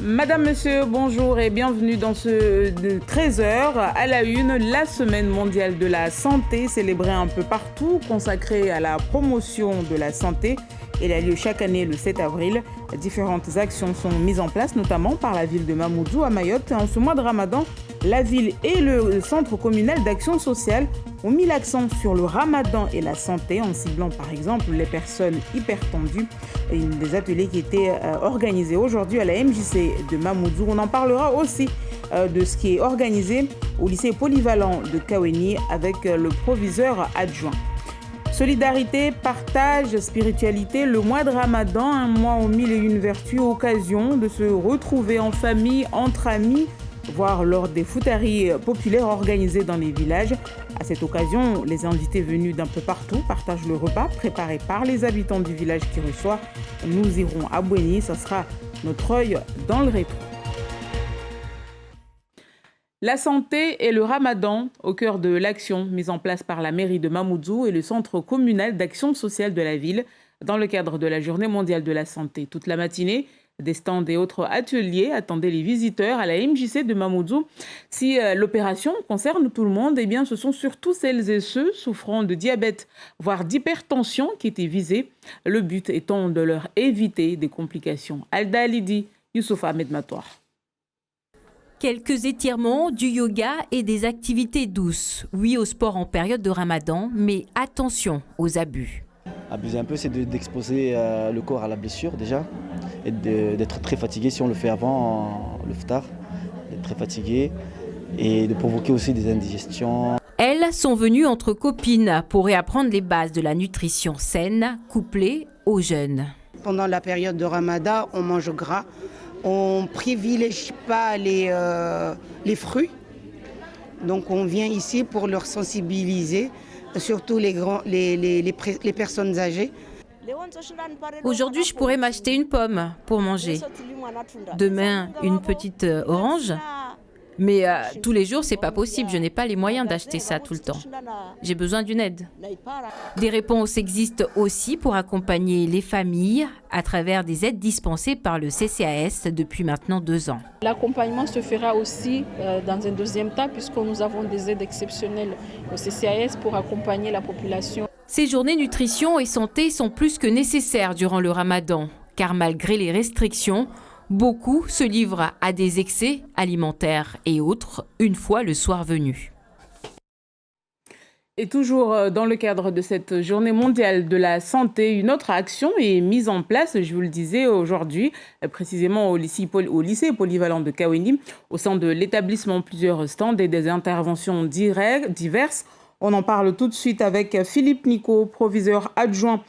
Madame, monsieur, bonjour et bienvenue dans ce 13h. À la une, la semaine mondiale de la santé, célébrée un peu partout, consacrée à la promotion de la santé. Elle a lieu chaque année le 7 avril. Différentes actions sont mises en place, notamment par la ville de Mamoudzou à Mayotte. En ce mois de Ramadan, la ville et le centre communal d'action sociale ont mis l'accent sur le Ramadan et la santé en ciblant par exemple les personnes hypertendues. Des ateliers qui étaient organisés aujourd'hui à la MJC de Mamoudzou. On en parlera aussi de ce qui est organisé au lycée polyvalent de Kaweni avec le proviseur adjoint. Solidarité, partage, spiritualité, le mois de Ramadan, un mois aux mille et une vertus, occasion de se retrouver en famille, entre amis, voire lors des foutaries populaires organisées dans les villages. À cette occasion, les invités venus d'un peu partout partagent le repas préparé par les habitants du village qui reçoit. Nous irons à Bouéni, ça sera notre œil dans le rétro. La santé et le Ramadan au cœur de l'action mise en place par la mairie de Mamoudzou et le centre communal d'action sociale de la ville dans le cadre de la journée mondiale de la santé. Toute la matinée, des stands et autres ateliers attendaient les visiteurs à la MJC de Mamoudzou. Si l'opération concerne tout le monde, eh bien, ce sont surtout celles et ceux souffrant de diabète, voire d'hypertension qui étaient visés. Le but étant de leur éviter des complications. Alda Alidi, Youssouf Ahmed Matoir. Quelques étirements, du yoga et des activités douces. Oui au sport en période de Ramadan, mais attention aux abus. Abuser un peu, c'est d'exposer le corps à la blessure déjà et d'être très fatigué si on le fait avant le ftar, d'être très fatigué et de provoquer aussi des indigestions. Elles sont venues entre copines pour réapprendre les bases de la nutrition saine, couplée aux jeunes. Pendant la période de Ramadan, on mange gras. On ne privilégie pas les fruits. Donc on vient ici pour leur sensibiliser, surtout les personnes âgées. Aujourd'hui, je pourrais m'acheter une pomme pour manger. Demain, une petite orange. Mais tous les jours, c'est pas possible. Je n'ai pas les moyens d'acheter ça tout le temps. J'ai besoin d'une aide. Des réponses existent aussi pour accompagner les familles à travers des aides dispensées par le CCAS depuis maintenant 2 ans. L'accompagnement se fera aussi dans un deuxième temps puisque nous avons des aides exceptionnelles au CCAS pour accompagner la population. Ces journées nutrition et santé sont plus que nécessaires durant le Ramadan, car malgré les restrictions, beaucoup se livrent à des excès alimentaires et autres une fois le soir venu. Et toujours dans le cadre de cette journée mondiale de la santé, une autre action est mise en place, je vous le disais aujourd'hui, précisément au lycée polyvalent de Kaweni. Au sein de l'établissement, plusieurs stands et des interventions diverses. On en parle tout de suite avec Philippe Nico, proviseur adjoint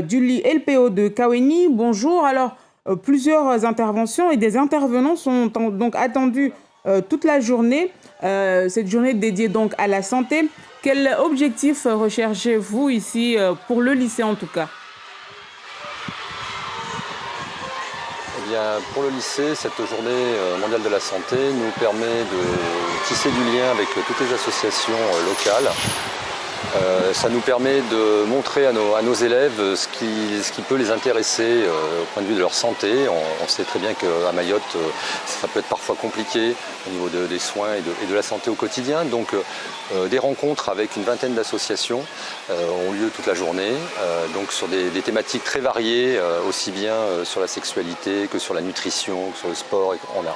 du LPO de Kaweni. Bonjour. Alors, plusieurs interventions et des intervenants sont donc attendus toute la journée. Cette journée dédiée donc à la santé. Quel objectif recherchez-vous ici pour le lycée en tout cas ? Eh bien, pour le lycée, cette journée mondiale de la santé nous permet de tisser du lien avec toutes les associations locales. Ça nous permet de montrer à nos élèves ce qui peut les intéresser au point de vue de leur santé. On sait très bien qu'à Mayotte, ça peut être parfois compliqué au niveau des soins et de la santé au quotidien. Donc des rencontres avec une vingtaine d'associations ont lieu toute la journée, donc sur des thématiques très variées, aussi bien sur la sexualité que sur la nutrition, que sur le sport.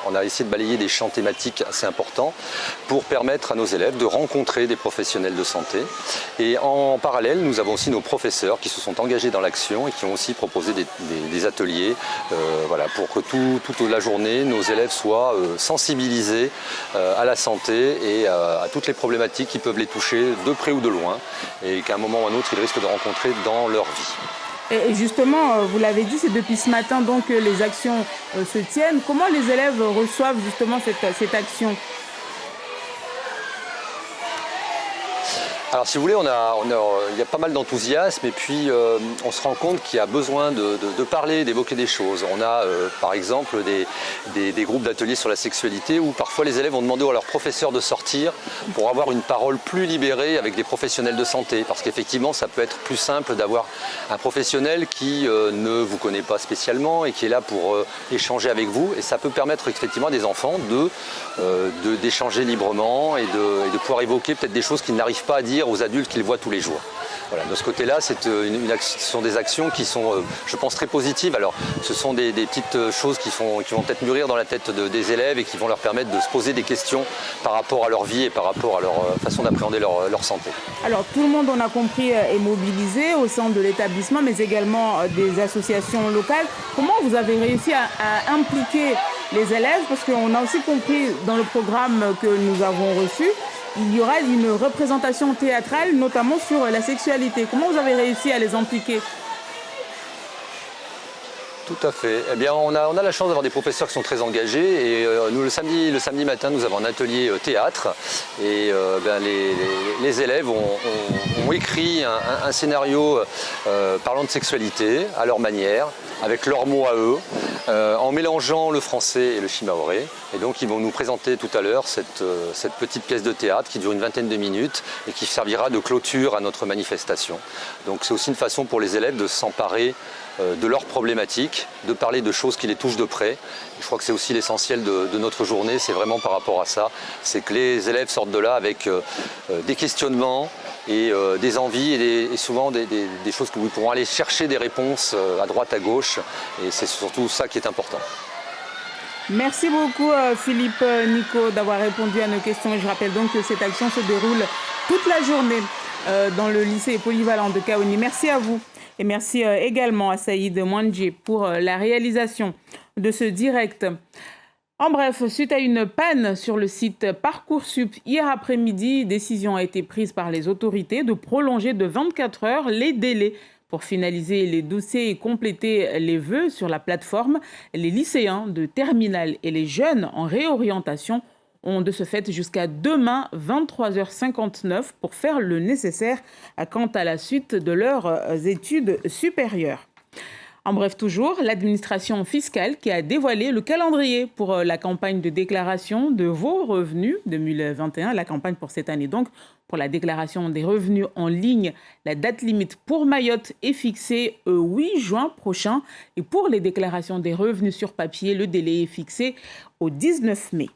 On a essayé de balayer des champs thématiques assez importants pour permettre à nos élèves de rencontrer des professionnels de santé. Et en parallèle, nous avons aussi nos professeurs qui se sont engagés dans l'action et qui ont aussi proposé des ateliers pour que toute la journée, nos élèves soient sensibilisés à la santé et à toutes les problématiques qui peuvent les toucher de près ou de loin et qu'à un moment ou à un autre, ils risquent de rencontrer dans leur vie. Et justement, vous l'avez dit, c'est depuis ce matin donc que les actions se tiennent. Comment les élèves reçoivent justement cette action ? Alors si vous voulez, il y a pas mal d'enthousiasme et puis on se rend compte qu'il y a besoin de parler, d'évoquer des choses. On a par exemple des groupes d'ateliers sur la sexualité où parfois les élèves ont demandé à leurs professeurs de sortir pour avoir une parole plus libérée avec des professionnels de santé. Parce qu'effectivement, ça peut être plus simple d'avoir un professionnel qui ne vous connaît pas spécialement et qui est là pour échanger avec vous. Et ça peut permettre effectivement à des enfants d'échanger librement et de pouvoir évoquer peut-être des choses qu'ils n'arrivent pas à dire aux adultes qu'ils voient tous les jours. Voilà, de ce côté-là, ce sont des actions qui sont, je pense, très positives. Alors, ce sont des petites choses qui vont peut-être mûrir dans la tête des élèves et qui vont leur permettre de se poser des questions par rapport à leur vie et par rapport à leur façon d'appréhender leur santé. Alors, tout le monde, on a compris, est mobilisé au sein de l'établissement, mais également des associations locales. Comment vous avez réussi à impliquer les élèves? Parce qu'on a aussi compris dans le programme que nous avons reçu, il y aura une représentation théâtrale, notamment sur la sexualité. Comment vous avez réussi à les impliquer? Tout à fait. Eh bien, on a la chance d'avoir des professeurs qui sont très engagés. Et nous, le samedi matin, nous avons un atelier théâtre. Et les élèves ont écrit un scénario parlant de sexualité à leur manière, avec leurs mots à eux, en mélangeant le français et le shimaoré. Et donc, ils vont nous présenter tout à l'heure cette petite pièce de théâtre qui dure une vingtaine de minutes et qui servira de clôture à notre manifestation. Donc, c'est aussi une façon pour les élèves de s'emparer de leurs problématiques, de parler de choses qui les touchent de près. Et je crois que c'est aussi l'essentiel de notre journée, c'est vraiment par rapport à ça. C'est que les élèves sortent de là avec des questionnements et des envies et souvent des choses que nous pourrons aller chercher des réponses à droite, à gauche. Et c'est surtout ça qui est important. Merci beaucoup Philippe Nico d'avoir répondu à nos questions. Je rappelle donc que cette action se déroule toute la journée dans le lycée polyvalent de Kaoni. Merci à vous. Et merci également à Saïd Mouandji pour la réalisation de ce direct. En bref, suite à une panne sur le site Parcoursup hier après-midi, décision a été prise par les autorités de prolonger de 24 heures les délais pour finaliser les dossiers et compléter les vœux sur la plateforme. Les lycéens de terminale et les jeunes en réorientation ont de ce fait jusqu'à demain 23h59 pour faire le nécessaire quant à la suite de leurs études supérieures. En bref, toujours, l'administration fiscale qui a dévoilé le calendrier pour la campagne de déclaration de vos revenus 2021, la campagne pour cette année donc, pour la déclaration des revenus en ligne. La date limite pour Mayotte est fixée au 8 juin prochain et pour les déclarations des revenus sur papier, le délai est fixé au 19 mai.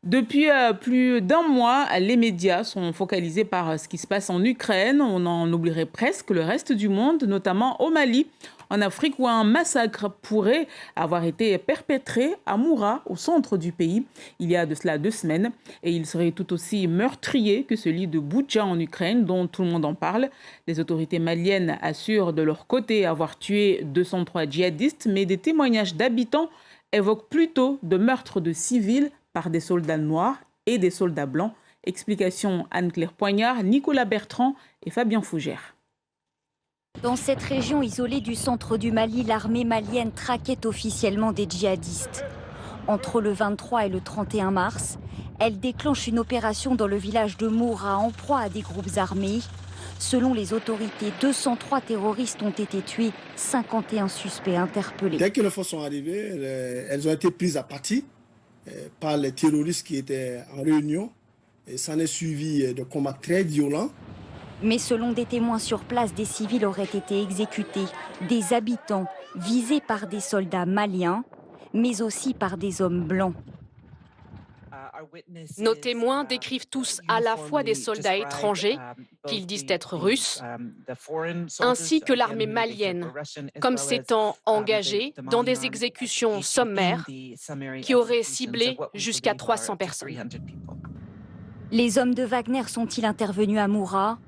Depuis plus d'un mois, les médias sont focalisés par ce qui se passe en Ukraine. On en oublierait presque le reste du monde, notamment au Mali, en Afrique, où un massacre pourrait avoir été perpétré à Moura, au centre du pays, il y a de cela 2 semaines. Et il serait tout aussi meurtrier que celui de Boutcha en Ukraine, dont tout le monde en parle. Les autorités maliennes assurent de leur côté avoir tué 203 djihadistes, mais des témoignages d'habitants évoquent plutôt de meurtres de civils par des soldats noirs et des soldats blancs. Explication Anne-Claire Poignard, Nicolas Bertrand et Fabien Fougère. Dans cette région isolée du centre du Mali, l'armée malienne traquait officiellement des djihadistes. Entre le 23 et le 31 mars, elle déclenche une opération dans le village de Moura en proie à des groupes armés. Selon les autorités, 203 terroristes ont été tués, 51 suspects interpellés. Dès que les forces sont arrivées, elles ont été prises à partie par les terroristes qui étaient en réunion. Et ça en est suivi de combats très violents. Mais selon des témoins sur place, des civils auraient été exécutés, des habitants visés par des soldats maliens, mais aussi par des hommes blancs. Nos témoins décrivent tous à la fois des soldats étrangers, qu'ils disent être russes, ainsi que l'armée malienne, comme s'étant engagée dans des exécutions sommaires qui auraient ciblé jusqu'à 300 personnes. Les hommes de Wagner sont-ils intervenus à Moura ?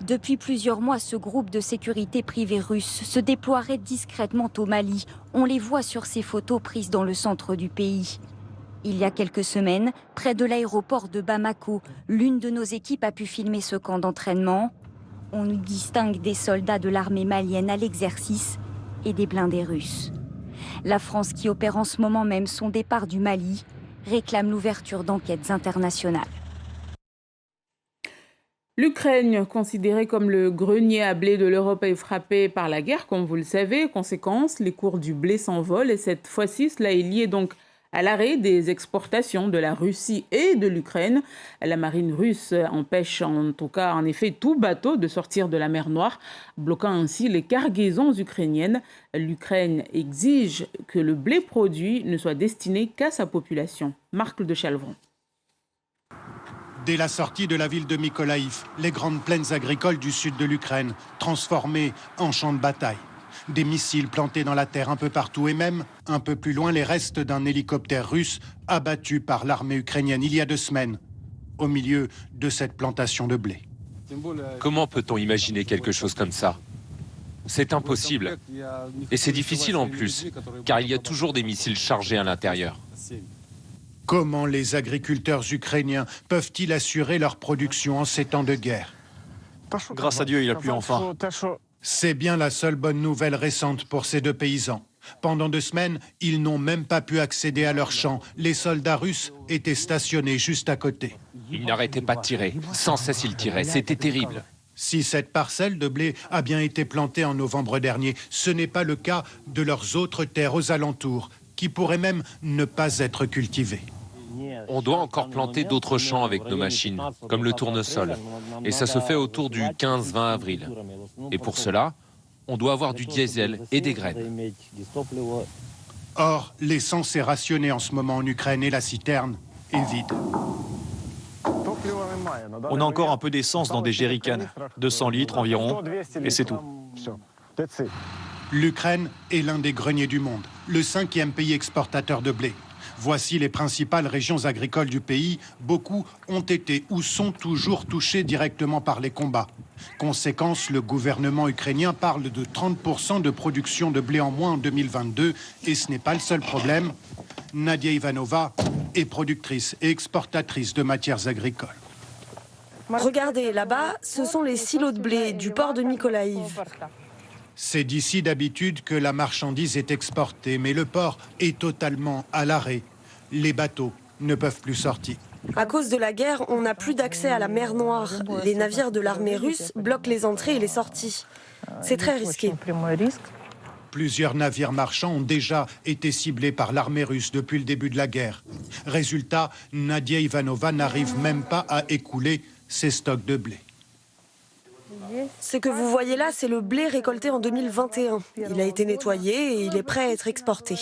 Depuis plusieurs mois, ce groupe de sécurité privée russe se déploierait discrètement au Mali. On les voit sur ces photos prises dans le centre du pays. Il y a quelques semaines, près de l'aéroport de Bamako, l'une de nos équipes a pu filmer ce camp d'entraînement. On y distingue des soldats de l'armée malienne à l'exercice et des blindés russes. La France, qui opère en ce moment même son départ du Mali, réclame l'ouverture d'enquêtes internationales. L'Ukraine, considérée comme le grenier à blé de l'Europe, est frappée par la guerre, comme vous le savez. Conséquence, les cours du blé s'envolent et cette fois-ci, cela est lié donc à l'arrêt des exportations de la Russie et de l'Ukraine. La marine russe empêche en effet tout bateau de sortir de la mer Noire, bloquant ainsi les cargaisons ukrainiennes. L'Ukraine exige que le blé produit ne soit destiné qu'à sa population. Marc de Chalvron. Dès la sortie de la ville de Mykolaïv, les grandes plaines agricoles du sud de l'Ukraine, transformées en champs de bataille. Des missiles plantés dans la terre un peu partout et même, un peu plus loin, les restes d'un hélicoptère russe abattu par l'armée ukrainienne il y a 2 semaines, au milieu de cette plantation de blé. Comment peut-on imaginer quelque chose comme ça? C'est impossible. Et c'est difficile en plus, car il y a toujours des missiles chargés à l'intérieur. Comment les agriculteurs ukrainiens peuvent-ils assurer leur production en ces temps de guerre? Grâce à Dieu, il a plu enfin. C'est bien la seule bonne nouvelle récente pour ces 2 paysans. Pendant 2 semaines, ils n'ont même pas pu accéder à leurs champs. Les soldats russes étaient stationnés juste à côté. Ils n'arrêtaient pas de tirer. Sans cesse, ils tiraient. C'était terrible. Si cette parcelle de blé a bien été plantée en novembre dernier, ce n'est pas le cas de leurs autres terres aux alentours, qui pourraient même ne pas être cultivées. On doit encore planter d'autres champs avec nos machines, comme le tournesol. Et ça se fait autour du 15-20 avril. Et pour cela, on doit avoir du diesel et des graines. Or, l'essence est rationnée en ce moment en Ukraine et la citerne est vide. On a encore un peu d'essence dans des jerrycans, 200 litres environ, et c'est tout. L'Ukraine est l'un des greniers du monde, le 5e pays exportateur de blé. Voici les principales régions agricoles du pays. Beaucoup ont été ou sont toujours touchées directement par les combats. Conséquence, le gouvernement ukrainien parle de 30% de production de blé en moins en 2022. Et ce n'est pas le seul problème. Nadia Ivanova est productrice et exportatrice de matières agricoles. Regardez, là-bas, ce sont les silos de blé du port de Mykolaïv. C'est d'ici d'habitude que la marchandise est exportée, mais le port est totalement à l'arrêt. Les bateaux ne peuvent plus sortir. À cause de la guerre, on n'a plus d'accès à la mer Noire. Les navires de l'armée russe bloquent les entrées et les sorties. C'est très risqué. Plusieurs navires marchands ont déjà été ciblés par l'armée russe depuis le début de la guerre. Résultat, Nadia Ivanova n'arrive même pas à écouler ses stocks de blé. Ce que vous voyez là, c'est le blé récolté en 2021. Il a été nettoyé et il est prêt à être exporté.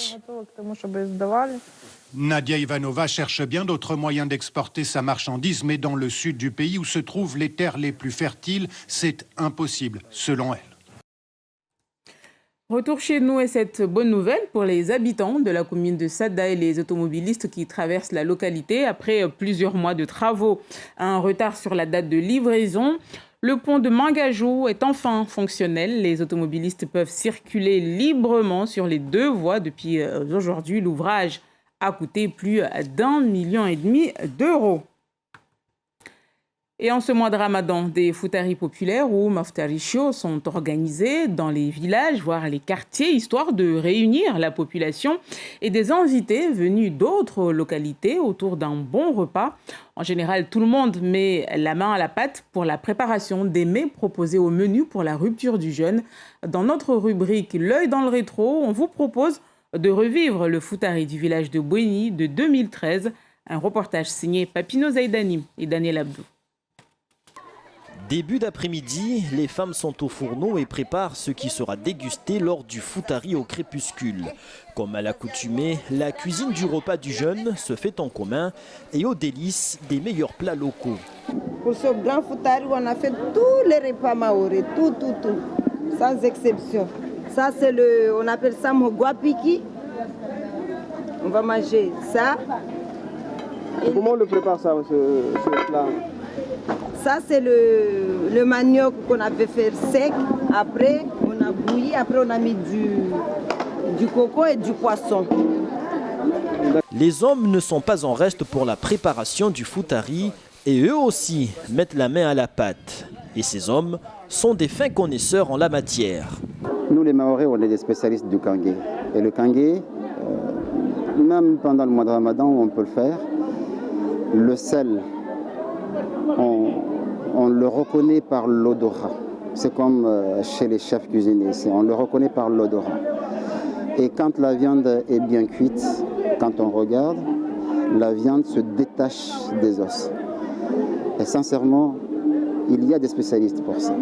Nadia Ivanova cherche bien d'autres moyens d'exporter sa marchandise, mais dans le sud du pays où se trouvent les terres les plus fertiles, c'est impossible, selon elle. Retour chez nous et cette bonne nouvelle pour les habitants de la commune de Sada et les automobilistes qui traversent la localité après plusieurs mois de travaux. Un retard sur la date de livraison. Le pont de Mangajou est enfin fonctionnel. Les automobilistes peuvent circuler librement sur les 2 voies depuis aujourd'hui. L'ouvrage a coûté plus d'1,5 million d'euros. Et en ce mois de Ramadan, des foutaris populaires ou maftarishio sont organisés dans les villages, voire les quartiers, histoire de réunir la population et des invités venus d'autres localités autour d'un bon repas. En général, tout le monde met la main à la pâte pour la préparation des mets proposés au menu pour la rupture du jeûne. Dans notre rubrique L'œil dans le rétro, on vous propose de revivre le foutari du village de Bouéni de 2013. Un reportage signé Papino Zaidani et Daniel Abdou. Début d'après-midi, les femmes sont au fourneau et préparent ce qui sera dégusté lors du foutari au crépuscule. Comme à l'accoutumée, la cuisine du repas du jeûne se fait en commun et aux délices des meilleurs plats locaux. Pour ce grand foutari, on a fait tous les repas maoris, tout, sans exception. Ça, on appelle ça moguapiki. On va manger ça. Comment on le prépare ça, ce plat? Ça, c'est le manioc qu'on avait fait sec. Après, on a bouilli. Après, on a mis du coco et du poisson. Les hommes ne sont pas en reste pour la préparation du foutari et eux aussi mettent la main à la pâte. Et ces hommes sont des fins connaisseurs en la matière. Nous, les Maoris, on est des spécialistes du kangué. Et le kangué, même pendant le mois de Ramadan, on peut le faire. Le sel, on le reconnaît par l'odorat. C'est comme chez les chefs cuisiniers ici, on le reconnaît par l'odorat. Et quand la viande est bien cuite, quand on regarde, la viande se détache des os. Et sincèrement, il y a des spécialistes pour ça.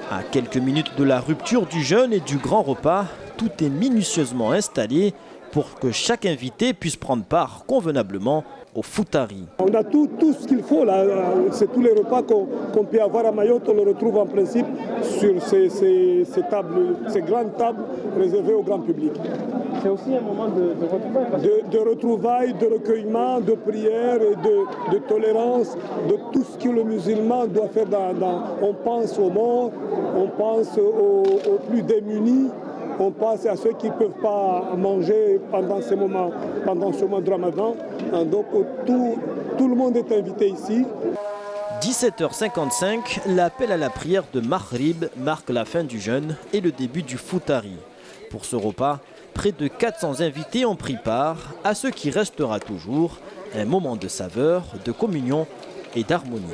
À quelques minutes de la rupture du jeûne et du grand repas, tout est minutieusement installé pour que chaque invité puisse prendre part convenablement au futari. On a tout ce qu'il faut là, c'est tous les repas qu'on peut avoir à Mayotte, on le retrouve en principe sur ces tables, ces grandes tables réservées au grand public. C'est aussi un moment de retrouvailles. De retrouvailles, de recueillement, de prière, de tolérance, de tout ce que le musulman doit faire on pense aux morts, on pense aux plus démunis. On pense à ceux qui ne peuvent pas manger pendant ce mois de Ramadan. Donc tout le monde est invité ici. 17h55, l'appel à la prière de Maghrib marque la fin du jeûne et le début du futari. Pour ce repas, près de 400 invités ont pris part à ce qui restera toujours un moment de saveur, de communion et d'harmonie.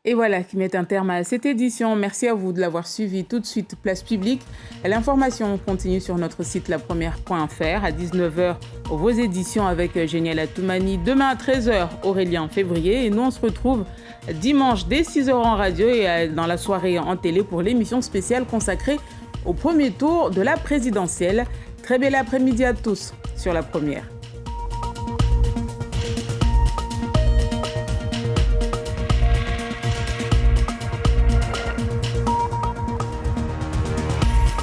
Et voilà qui met un terme à cette édition. Merci à vous de l'avoir suivi. Tout de suite, place publique. L'information continue sur notre site lapremière.fr. À 19h, vos éditions avec Génial Toumani. Demain à 13h, Aurélien Février. Et nous, on se retrouve dimanche dès 6h en radio et dans la soirée en télé pour l'émission spéciale consacrée au premier tour de la présidentielle. Très bel après-midi à tous sur La Première.